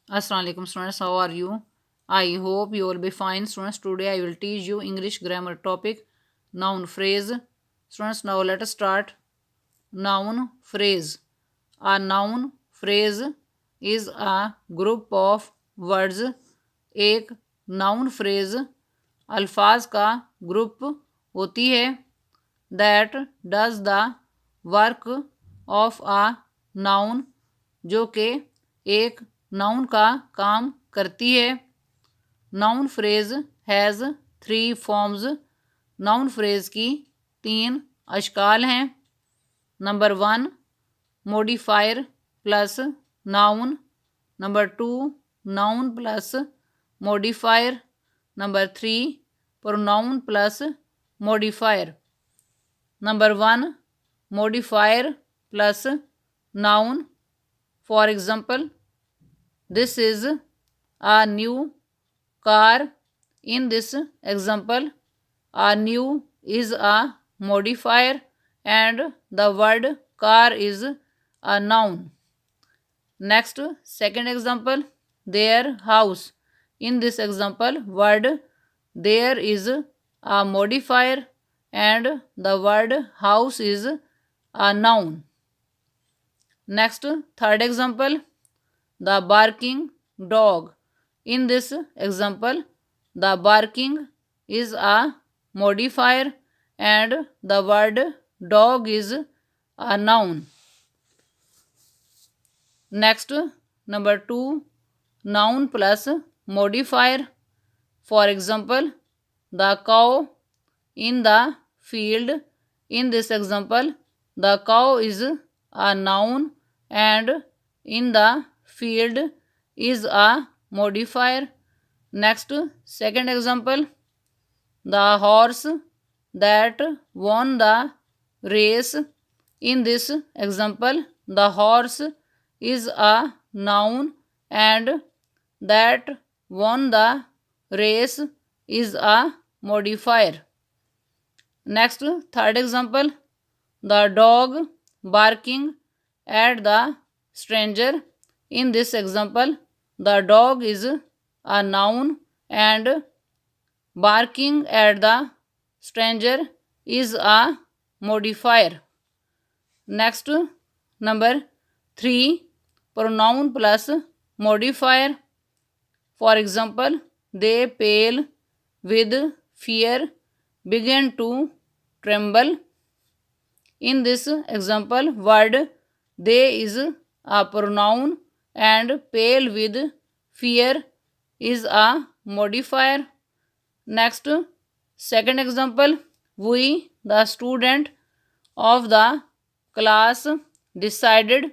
Assalamu alaikum students, how are you? I hope you will be fine students. Today I will teach you English grammar topic noun phrase. Students, now let us start. Noun phrase. A noun phrase is a group of words. एक noun phrase अल्फाज का group होती है that does the work of a noun, जो कि एक noun का काम करती है. Noun phrase has 3 forms. Noun phrase की 3 अशकाल हैं. Number 1 modifier plus noun. Number 2 noun plus modifier. Number 3 pronoun plus modifier. Number 1 modifier plus noun. For example, this is a new car. In this example, a new is a modifier and the word car is a noun. Next, second example, their house. In this example, word there is a modifier and the word house is a noun. Next, third example, the barking dog. In this example, the barking is a modifier and the word dog is a noun. Next, number 2, noun plus modifier. For example, the cow in the field. In this example, the cow is a noun and in the field is a modifier. Next, second example, the horse that won the race. In this example, the horse is a noun and that won the race is a modifier. Next, third example, the dog barking at the stranger. In this example, the dog is a noun and barking at the stranger is a modifier. Next, number 3, pronoun plus modifier. For example, they pale with fear, began to tremble. In this example, word they is a pronoun and pale with fear is a modifier. Next, second example, we, the student of the class, decided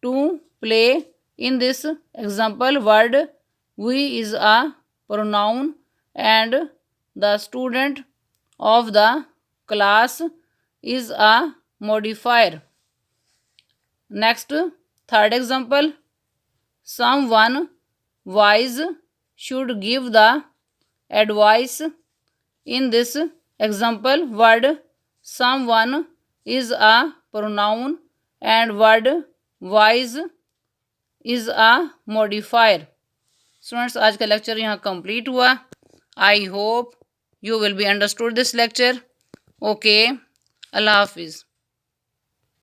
to play. In this example, word we is a pronoun and the student of the class is a modifier. Next, third example, someone wise should give the advice. In this example, word someone is a pronoun and word wise is a modifier. Students, आज का lecture यहाँ complete हुआ. I hope you will be understood this lecture. Okay, अल्लाह हाफिज़.